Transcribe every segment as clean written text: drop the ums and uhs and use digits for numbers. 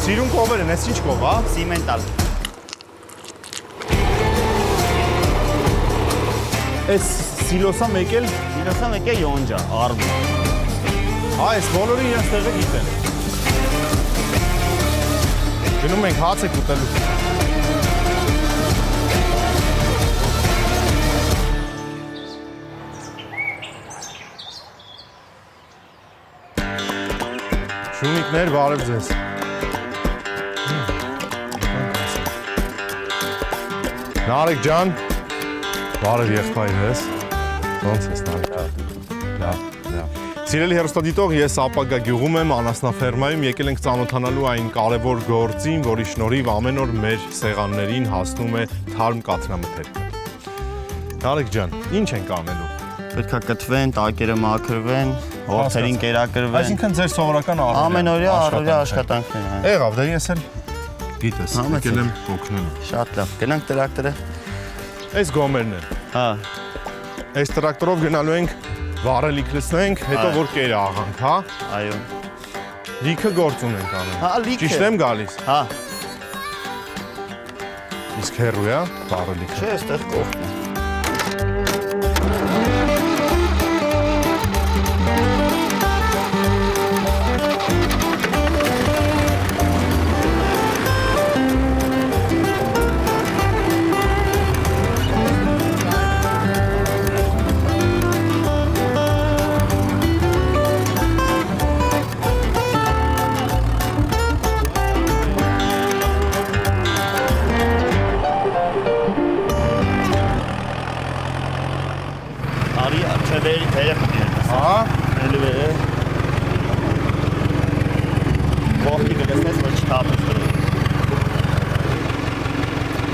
Սիրուն կովեր են, ես ինչ կով, հա? Սիմենտալ։ Ես սիլոսա մեկ էլ։ Սիլոսա մեկ է յոնջա, արվում։ Հա, ես բոլորը իրենց տեղը գիտեն։ Գնում ենք հաց եք ուտելու։ Շունիկներ, բարև ձեզ։ Նարեկ ջան, բարև եղբայր ես։ Ոնց ես Նարեկ։ Լավ։ Սիրելի հեռուստադիտող, ես ապագա գյուղում եմ, անասնաֆերմայում, եկել ենք ծանոթանալու այն կարևոր գործին, որի շնորհիվ ամեն օր մեր սեղաններին հասնում է թարմ կաթնամթերքը։ Նարեկ ջան, ինչ ենք անելու։ Պետք է կտվեն, տակերը մաքրվեն, հորթերին կերակրվեն։ Այսինքն ձեր սովորական ամենօրյա աշխատանքն է։ Եղավ, դե ես էլ գիտես, եկել եմ օգնելու։ Շատ լավ, գնանք տրակտորը։ Այս գոմերն են։ Հա։ Այս տրակտորով գնալու ենք վառելիք լցնենք, հետո որ կերը աղանք, հա։ Այո։ Լիքը գործ ունենք անում։ Հա, լիքը։ Ճիշտ եմ գալիս։ Հա։ Իսկ հեռու է վառելիքը։ Չէ, այստեղ կողմն է։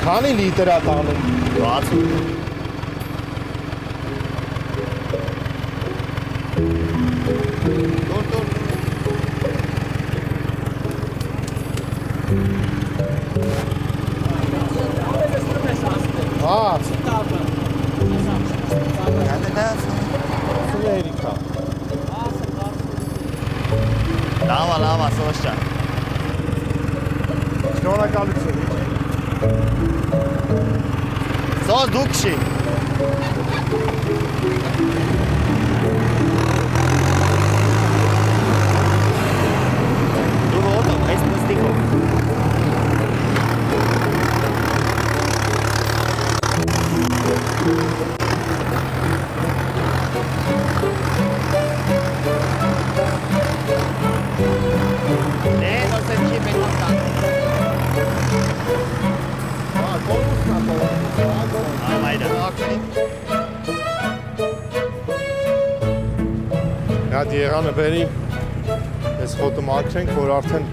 Քանի լիտր է տանում։ 60։ Լավ, ասոշ ջան։ Շնորհակալություն։ Սոս դուք շի։ Դու ոտո, այս նստիկով։ Այդ եղանը բերի, ես խոտը մաքրենք, որ արդեն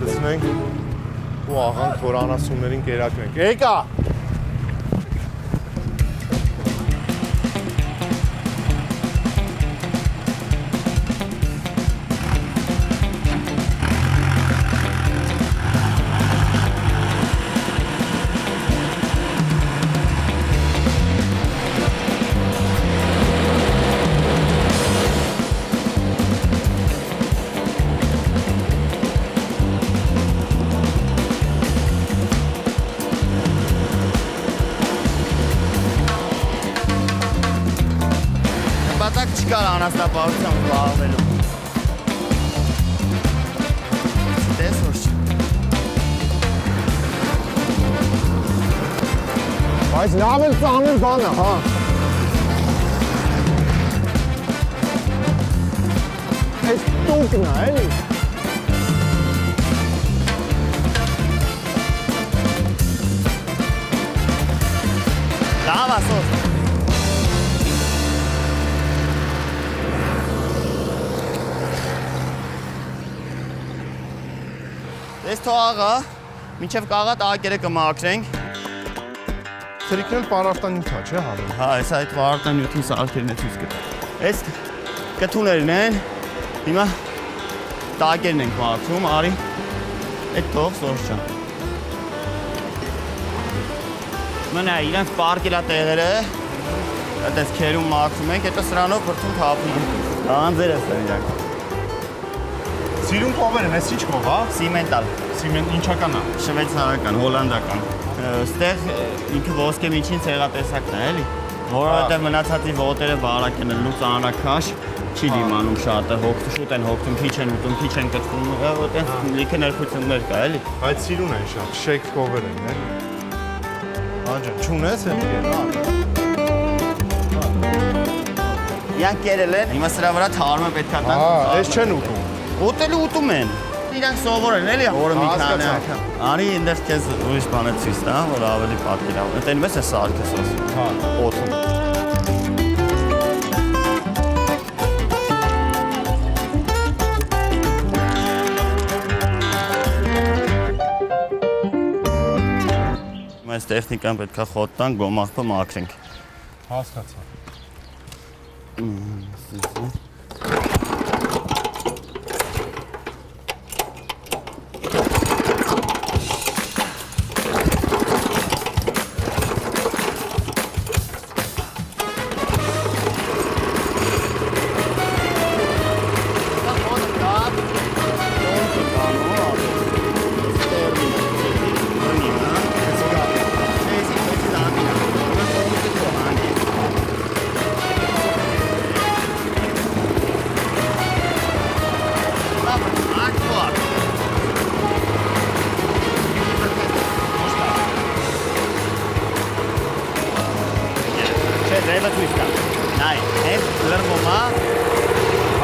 լցնենք ու աղանք, որ անասուններին կերակրենք։ Եկա! Չկար անասնապահությամբ զբաղվելու։ Տես որ չի։ Բայց լավ էլ ծանր բան է, հա։ Այս տուկն է, էլի։ Լավ ասոս։ Ես թող աղա, մինչև կաղա տակերը կմաքրենք։ Թրիկն էլ պարարտանյութ է, չէ հանում։ Հա, ես այդ պարարտանյութի սարքերն է ցույց կտա։ Այս կթուներն են, հիմա տակերն ենք մաքրում, արի, այդ թող սորս ջան։ Մնա, իրանց պարկելա տեղերը, Այդպես քերում մաքրում ենք, հետո սրանով բրդում թափում ենք։ Անձեր է սա իրակ։ Սիրուն կովեր են, ես ինչ կով, հա? Սիմենտալ, Սիմենտ ինչական է։ շվեյցարական, հոլանդական։ Ստեղ ինքը ոսկե միջին ցեղատեսակն է, էլի։ Որովհետև մնացածի ոտերը բարակ են, լուծ անրաքաշ, չի դիմանում շատը, շուտ են հոգնում, քիչ են ուտում, քիչ են կծվում, այդտեղ լիքը ներքություններ կա, էլի։ Այդ սիրուն են շատ, շեյք կովեր են, էլի։ Աջան, չունես են կեն, հա։ Իրանք կերել են, հիմա սրա վրա թարմը պետքա տան։ Ես չեն ուտում։ Ուտելու ուտում են։ Իրանք սովոր են, էլի, որը մի քանի անգամ։ Արի այնտեղ քեզ ուրիշ բան է ցույց տամ, որ ավելի պատկերավ։ Այդտեղ մեծ է սարքս ասում։ Հա, Օդում։ Այս տեխնիկան պետքա խոտ տանք, գոմաղբը մաքրենք։ հասկացա։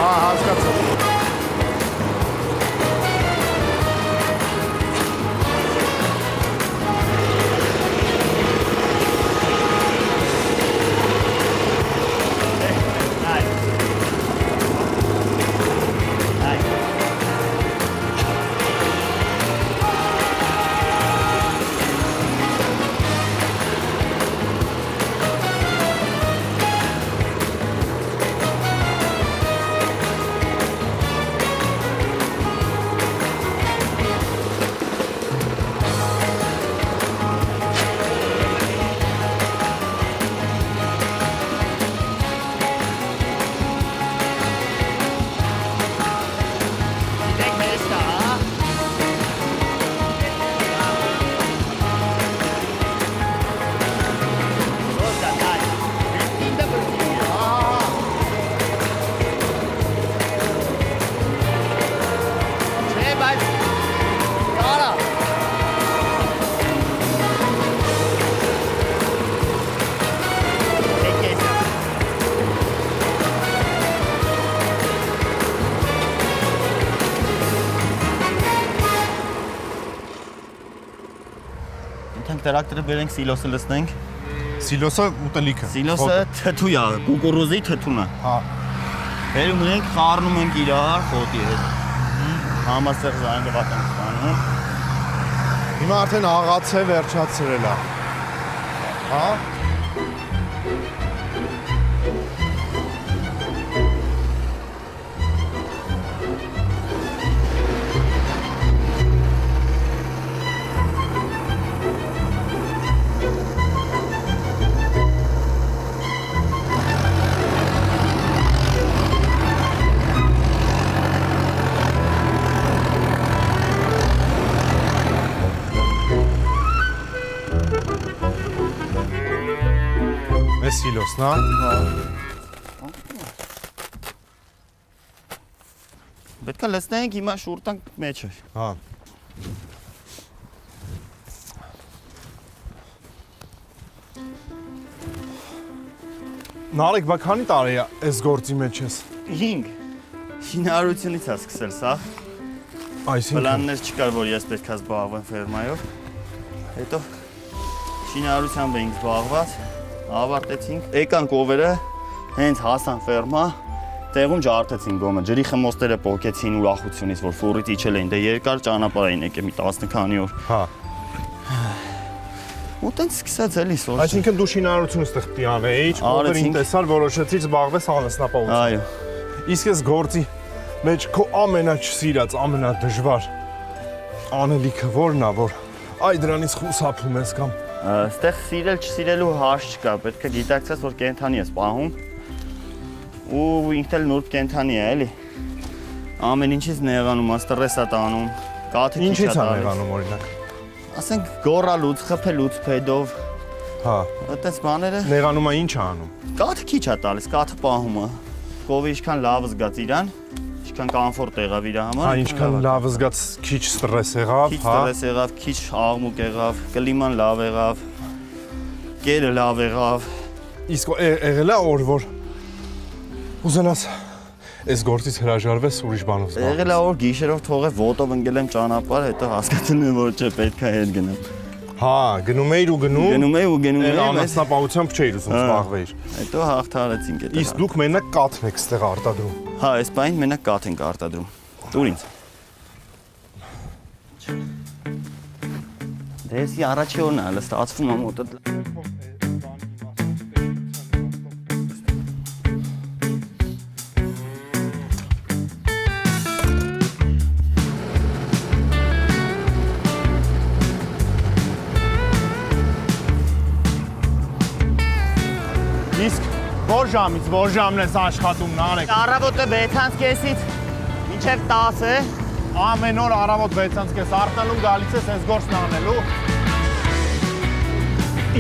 Հա, հասկացա։ Տրակտորը բերենք սիլոսը լցնենք։ Սիլոսը ուտելիքը։ Սիլոսը թթու է, կուկուրուզի թթուն է։ Հա։ Բերում ենք, խառնում ենք իրար խոտի հետ։ Համաստեղ զանգված ենք ստանում։ Հիմա արդեն աղաց է վերջացրել է։ Հա։ Սիլոսն է։ Պետք է լցնենք հիմա շուրտանք մեջը։ Հա։ Նարեկ, բա քանի տարի է այս գործի մեջ ես։ 5։ Շինարարությունից է սկսել սա։ Այսինքն Պլաններ չկար, որ ես պետք է զբաղվեմ ֆերմայով։ Հետո շինարարությամբ էինք զբաղված, ավարտեցինք։ Եկանք օվերը, հենց հասան ֆերմա, տեղում ջարդեցին գոմը, ջրի խմոստերը պոկեցին ուրախությունից, որ ֆուրից իջել էին, դե երկար ճանապարհ էին եկել մի 10 քանի օր։ Հա։ Ու տենց սկսած էլի սորը։ Այսինքն դու շինարարություն ստեղ պիտի անեիր, օվերին տեսար, որոշեցիր զբաղվես անասնապահությամբ։ Այո։ Իսկ այս գործի մեջ քո ամենաչսիրած, ամենադժվար անելիքը ո՞րն է, որ այ դրանից խուսափում ես կամ Այստեղ սիրել չսիրելու հարց չկա, պետք է գիտակցես, որ կենթանի ես պահում։ Ու ինքն էլ նուրբ կենթանի է, էլի։ Ամեն ինչից նեղանում, ստրես է տանում, կաթը քիչ է Ինչից է տալիս։ նեղանում օրինակ։ Ասենք գոռալուց, խփելուց, փեդով, Հա, այդպես բաները նեղանում է ինչ է անում։ կաթը քիչ է տալիս, կաթը պահում է։ Կովը ինչքան լավ զգաց իրան, ինչքան կոմֆորտ եղավ իր համար։ Հա, ինչքան լավ զգաց, քիչ ստրես եղավ, Քիչ հա։ ստրես եղավ, քիչ աղմուկ եղավ, կլիման լավ եղավ, կերը լավ եղավ։ Իսկ եղել է օր, որ ուզենաս այս գործից հրաժարվես ուրիշ բանով զբաղվես։ Եղել է որ գիշերով թողե ոտով ընկել եմ ճանապարհ, հետո հասկացել եմ որ չէ, պետք է հետ գնամ։ Հա, գնում էիր ու գնում։ Գնում էի ու գնում էի, բայց Անասնապահությամբ չէիր ուզում զբաղվեիր։ հետո հաղթարեցինք այդ։ Իսկ դուք մենակ կաթն եք ստեղ արտադրում։ Հա, այս բանին մենակ կաթ ենք արտադրում։ Տուր ինձ։ Դեսի առաջի օրն է, հələ ստացվում է մոտը։ Իսկ որ ժամից, որ ժամն ես աշխատում նարեկ։ Առավոտը 6:30-ից մինչև 10 է։ Ամեն օր առավոտ 6:30 արտալում գալիս ես այս գործն անելու։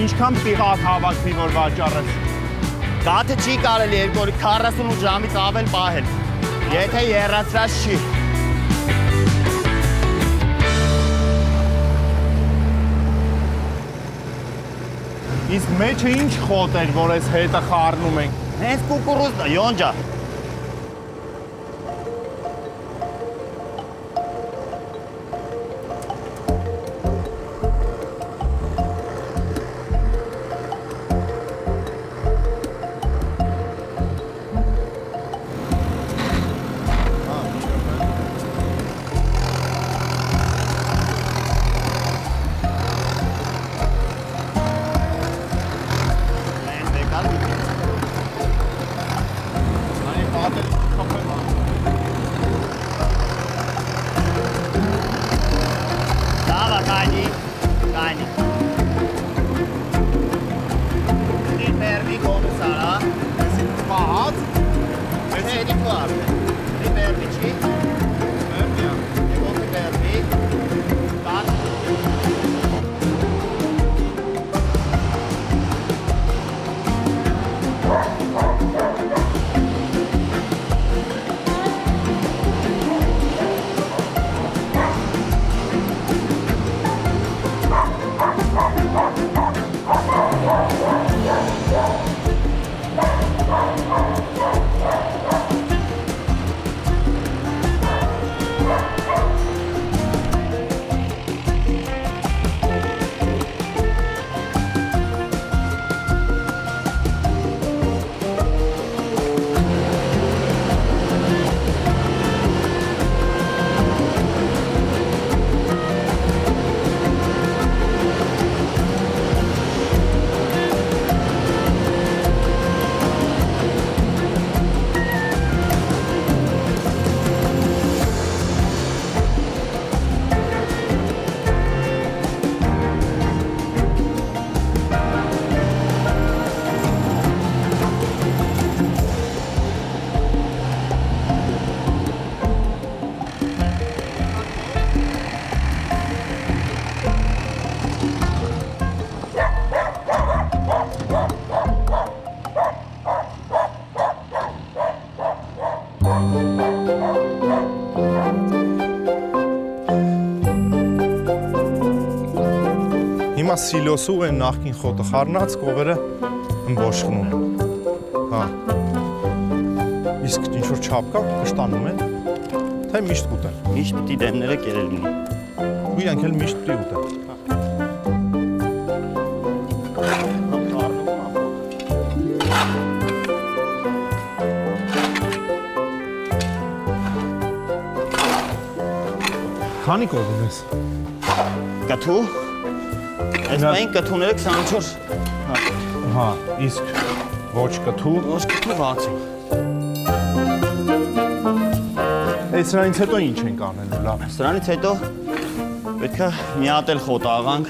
Ինչքան տիղատ հավաքվի, որ վաճառես։ Կաթը չի կարելի 248 ժամից ավել պահել։ Եթե երացրած չի։ Իսկ մեջը ինչ խոտ էր, որ այս հետը խառնում ենք։ Հենց կուկուրուզն է, յոնջա։ Հիմա սիլոսու են նախքին խոտը խառնած, կովերը ըմբոշխնում են։ Հա։ Իսկ ինչ որ չափ կա, կշտանում են, թե միշտ կուտեն։ Միշտ պիտի դեմները կերել լինի։ Ու իրանք էլ միշտ պիտի ուտեն։ Քանի կով ունես։ Կթու։ Այս բային կթուները 24։ Հա, իսկ ոչ կթու։ Ոչ կթու 60։ Այս սրանից հետո ինչ ենք անելու, լավ։ Սրանից հետո պետք է մի հատ էլ խոտ աղանք։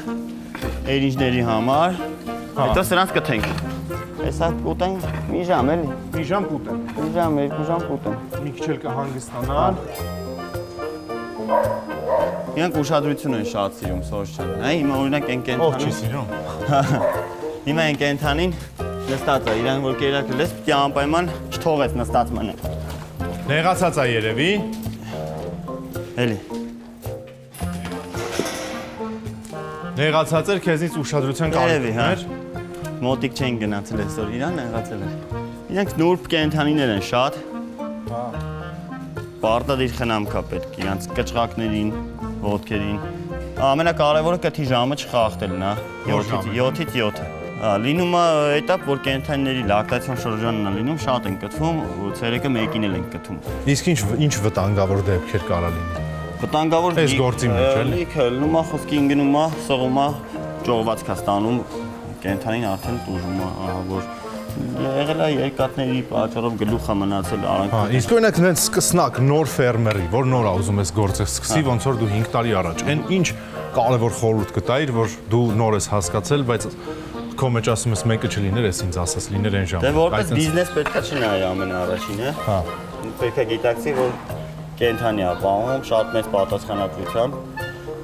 էրինջների համար։ Հետո սրանց կթենք։ Հեսա կուտենք մի ժամ էլի։ Մի ժամ կուտեն։ Մի ժամ, 2 ժամ կուտենք։ Մի քիչ էլ կհանգստանան։ Իրանք ուշադրություն են շատ սիրում Սորժ ջան։ Այ հիմա օրինակ այն Ով չի կենթանին։ սիրում։ Հիմա այն կենթանին նստած է, իրան որ կերակը լես պիտի անպայման չթողեց նստած մնա։ Նեղացած է երևի։ Էլի։ Նեղացած էր քեզնից ուշադրության Երևի, հա։ կարիք ուներ։ Մոտիկ չեն գնացել այսօր, իրան եղացել է։ Իրանք նուրբ կենթանիներ են շատ։ Հա։ Պարտադիր խնամք է պետք իրանց կճղակներին, ոտքերին։ Ամենակարևորը կթի ժամը չխախտելն է, 7-ից 7-ը։ Լինում է էտապ, որ կենթանիների լակտացիոն շրջանն է լինում, շատ են կթվում, ցերեկը մեկին էլ են կթվում։ Իսկ ինչ վտանգավոր դեպքեր կարա լինի։ Վտանգավոր Այս գործի մեջ էլի։ լիքը լնում է, խոսքի ընկնում է, սողում է, ճողվածք է ստանում, կենթանին արդեն տուժում է, որ եղել է երկաթների պատճառով գլուխը մնացել Հա, արանքը։ իսկ օրինակ նենց սկսնակ նոր ֆերմերի, որ նոր է ուզում ես գործը սկսի, ոնց որ դու 5 տարի առաջ, այն ինչ կարևոր խորհուրդ կտայիր, որ դու նոր ես հասկացել, բայց քո մեջ ասում ես մեկը չլիներ, ես ինձ ասած լիներ այն ժամանակ։ Դե որպես բիզնես պետքա չնայի ամենաառաջինը։ Հա։ Պետքա գիտակցի, որ կենթանի է պահում, շատ մեծ պատասխանատվությամբ,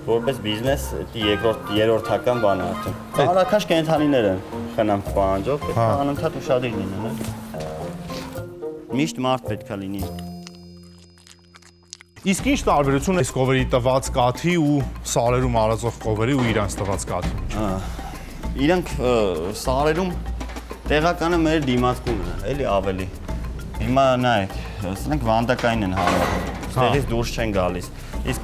որպես բիզնես երրորդական բան է արդեն։ Հանրաքաշ կենթանիներ են խնամք պահանջող, պետքա անընդհատ ուշադիր լինեն։ Միշտ մարդ պետքա լինի։ Իսկ ինչ տարբերություն է կովերի տված կաթի ու սարերում արածող կովերի ու իրանց տված կաթի մեջ։ Իրանք սարերում տեղականը մեր դիմացկունն է, էլի ավելի։ Հիմա նայեք, սրանք վանդակային են համարվում, ստեղից դուրս չեն գալիս։ Իսկ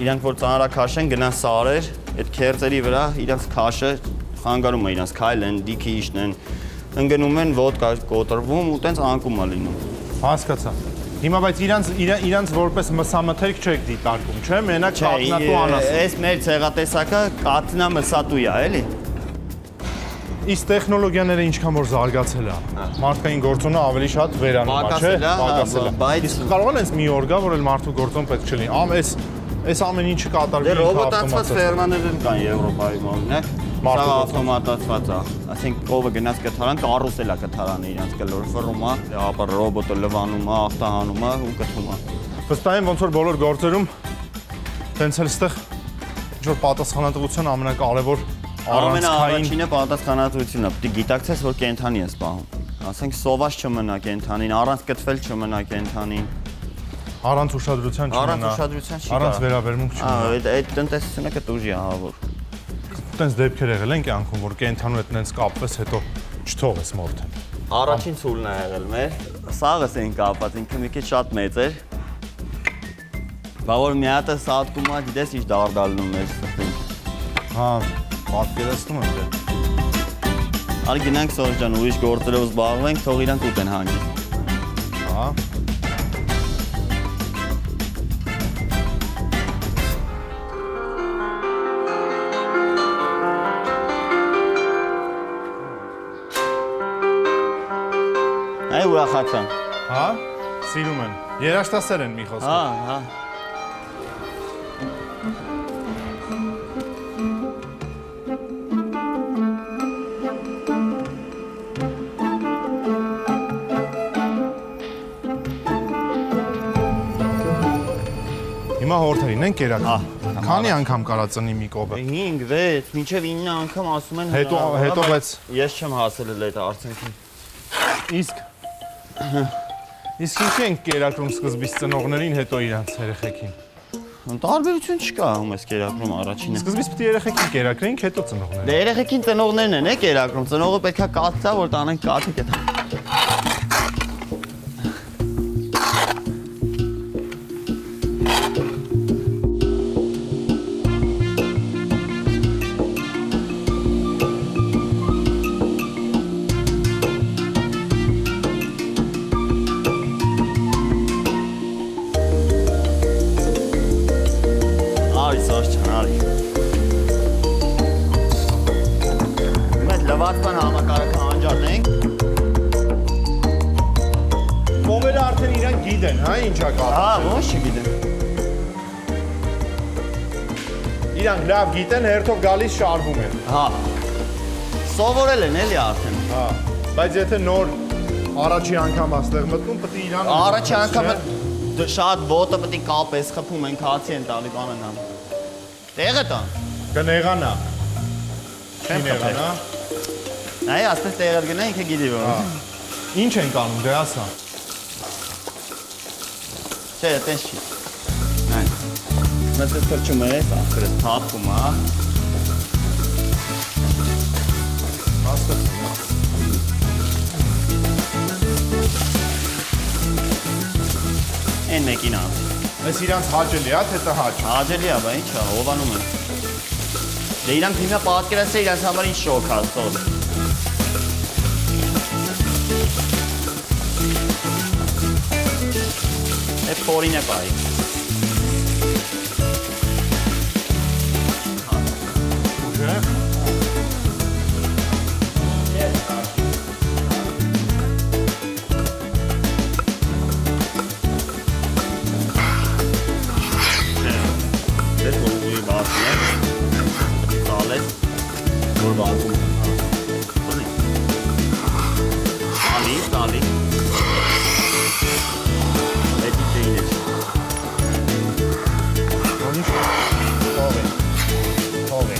իրանք որ ծանրաքաշ են գնան սարեր, այդ քերծերի վրա իրանք քաշը խանգարում է իրանք քայլեն, դիքիշն են, ընկնում են ոտկա կոտրվում ու տենց անկում է լինում։ Հասկացա։ Հիմա բայց իրանց որպես մսամթերք չեք դիտարկում, չէ՞, մենակ կատնատու անասը։ Այս մեր ցեղատեսակը կատնամսատու է, էլի։ Իսկ տեխնոլոգիաները ինչքան որ զարգացել է, մարդկային գործոնը ավելի շատ վերանում է, չէ՞, պակասել է, բայց իսկ կարող է մի օր գա, որ էլ մարդու գործոն պետք չլինի։ Այս ամեն ինչը կատարվի դե ռոբոտացված ֆերմաներ կան Եվրոպայում, օրինակ, սա ավտոմատացված է։ Այսինքն կովը գնաց կթարան, կարուսել է կթարանը իրանց կլոր ֆռում է, ապա ռոբոտը լվանում է, ախտահանում է ու կթում է։ Վստահ եմ ոնց որ բոլոր գործերում տենց էլ ստեղ ինչ որ պատասխանատվության ամենակարևոր Ամենաառաջինը պատասխանատվությունն է։ Պետք է գիտակցես, որ կենթանի ես պահում։ Ասենք սոված չմնա կենթանին, առանց կտվել չմնա կենթանին։ Առանց ուշադրության չմնա։ Առանց ուշադրության չի։ Առանց վերաբերմունք չմնա։ Այդ տնտեսությունը կտուժի ահավոր։ Տենց դեպքեր եղել են կյանքում, որ կենթանու հետ նենց կապվես, հետո չթողես մորթեն։ Առաջին ցուլն է եղել մեր։ Սաղս էին կապված, ինքը մի քիչ շատ մեծ էր։ Բա որ մի հատ սատկում է, գիտես ինչ դարդալնում էր սրտին։ Հա, պատկերացնում եմ դե։ Արի գնանք Սորժ ջան, ուրիշ գործերով զբաղվենք, թող իրանք ուտեն հանգիստ։ Հա։ Այ ուրախացան։ Հա։ Սիրում են։ Երաշտասեր են մի խոսքով։ Հա, հա։ Հիմա հորթերին են կերակը։ Հա։ Քանի անգամ կարա ծնի մի կովը։ 5, 6, մինչև 9 անգամ ասում են Հետո բայց ես չեմ հասել էլ այդ արդյունքին։ Իսկ ինչի են կերակրում սկզբից ծնողներին, հետո իրանց երեխեքին։ Տարբերություն չկա ում ես կերակրում առաջինը։ Սկզբից պիտի երեխեքին կերակրեինք, հետո ծնողներին։ Դե երեխեքին ծնողներն են կերակրում, ծնողը պետքա կաթա, որ տանեն կաթի կտա։ Լվացման համակարգը անջատենք։ Կովերը արդեն իրան գիտեն, հա, ինչա կա։ Հա, ոչ չգիտեմ։ Իրանք լավ գիտեն, հերթով գալիս շարվում են։ Հա։ Սովորել են էլի արդեն։ Հա, բայց եթե նոր առաջի անգամ աստեղ մտնում, պետք է իրան Առաջի անգամը շատ ոտը պետք է կապես խփում են, քացի են տալի բանն ամ։ Տեղը տան։ կնեղանա։ Չեմ Կնեղանա։ Նայ, ասես տեղը գնա ինքը գիտի որ։ Ինչ են կանում, դե ասա։ Չէ, տես չի։ Նայ։ Մեծ թրջում է, ախրը թափում է։ Աստեղ։ Են մեկին ամ։ Այս իրանց հաճելի է, թե տա հաճ։ Հաջելի է, բա ինչ է, հովանում են։ Դե իրանք հիմա պատկերացրե իրանց համար ինչ շոկ է, սոտ։ Է փորին է բայ։ Ուժեղ։ Դες որ ուղի բացում է, ծալես, որ բացում է։ Տալի։ Էդի տեին է։ Ոնիշ։ Հողի,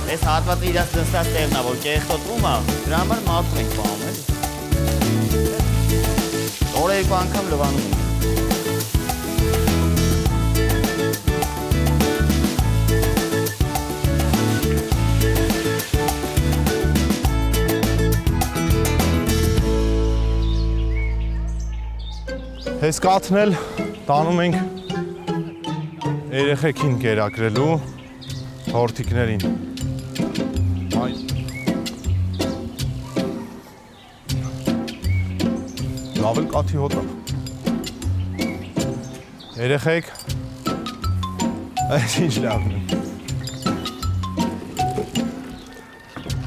Ես հատվածը իրաց դստած տեղն է, որ կեղտոտվում է, դրա համար մարդում ենք պահում, էլի։ Օրը երկու անգամ լվանում ենք։ Հես կաթնել տանում ենք երեխեքին կերակրելու հորթիկներին։ Այ։ Լավ էլ կաթի հոտ է։ Երեխեք, այս ինչ լավն է։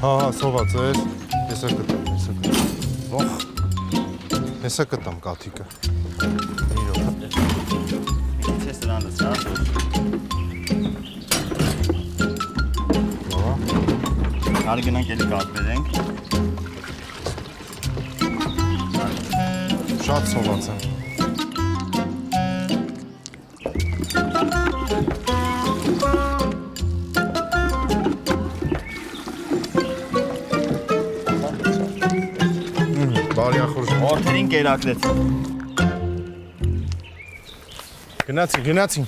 Հա, սոված ես, եսը կտամ։ Ոխ, եսը կտամ կաթիկը։ Չես դրանից, հա, Հարի գնանք էլի կատվերենք։ Շատ սոված եմ։ Բարյախորժ։ Օրթերին կերակրեց։ Գնացին։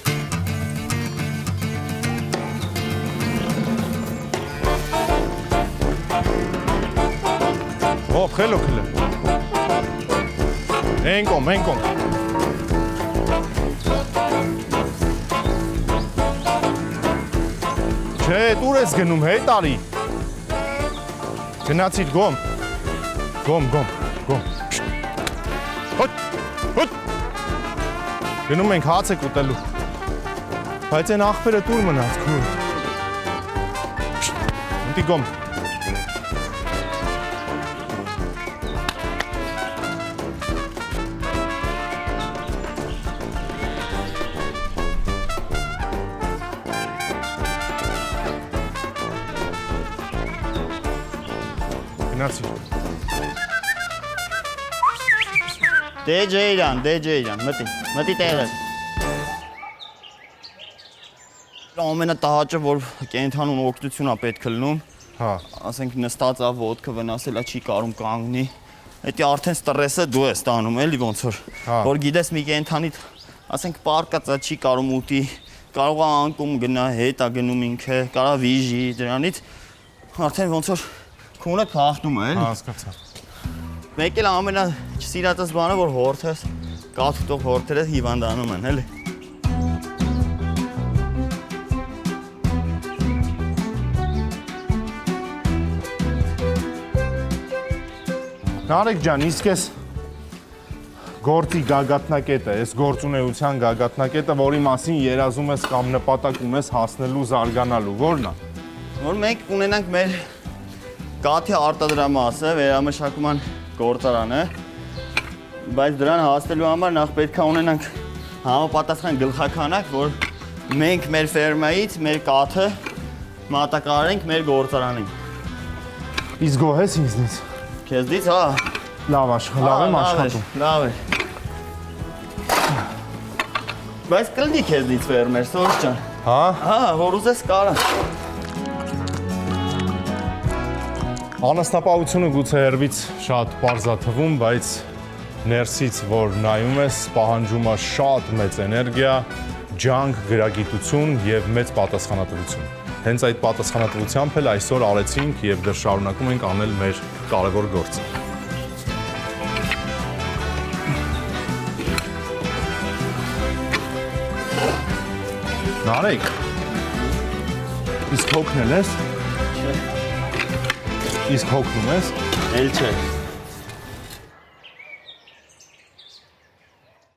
Ո, խելո։ Հենկոմ։ Չէ, դուր ես գնում, հետ արի։ Գնացիր, գոմ։ Հոտ։ Գնում ենք հաց եք ուտելու։ Բայց այն աղբերը դուր մնաց, քույր։ Ընտի գոմ։ Գնացիր։ Դե ջեյրան, մտի տեղը։ Ամենատահաճը, որ կենթանուն օգնություն է պետք լնում, ասենք նստած է ոտքը վնասել է, չի կարում կանգնի, հետի արդեն ստրեսը դու ես տանում, էլի ոնց որ գիտես մի կենթանի, ասենք պարկած է, չի կարում ուտի, կարող է անկում գնա, հետ է գնում ինքը, կարա վիժի, դրանից արդեն ոնց որ քունը փախնում է, էլի։ Հասկացա։ Մեկ էլ ամենասիրածս բանը, որ հորթես, կաթուտող հորթերը հիվանդանում են, էլի։ Նարեկ ջան, իսկ ես գործի գագաթնակետը, այս գործունեության գագաթնակետը, որի մասին երազում ես կամ նպատակում ես հասնելու, զարգանալու, որն է։ Որ մենք ունենանք մեր կաթի արտադրամասը, վերամշակման գործարանը, բայց դրան հասնելու համար նախ պետք է ունենանք համապատասխան գլխականակ, որ մենք մեր ֆերմայից մեր կաթը մատակարարենք մեր գործարանին։ Իսկ գոհ ես ինձնից։ Քեզնից, հա։ Լավ եմ աշխատում։ Լավ է։ Բայց կլինի քեզնից ֆերմեր, Սորժ ջան։ Հա։ Հա, որ ուզես կարա։ Անասնապահությունը գուցե հերվից շատ պարզ է թվում, բայց ներսից որ նայում ես, պահանջում է շատ մեծ էներգիա, ջանք, գրագիտություն եւ մեծ պատասխանատվություն։ Հենց այդ պատասխանատվությամբ էլ այսօր արեցինք եւ դեռ շարունակում ենք անել մեր կարևոր գործը։ Նարեկ, իսկ հոգնել ես։ Իսկ հոգնում ես։ Էլ չէ։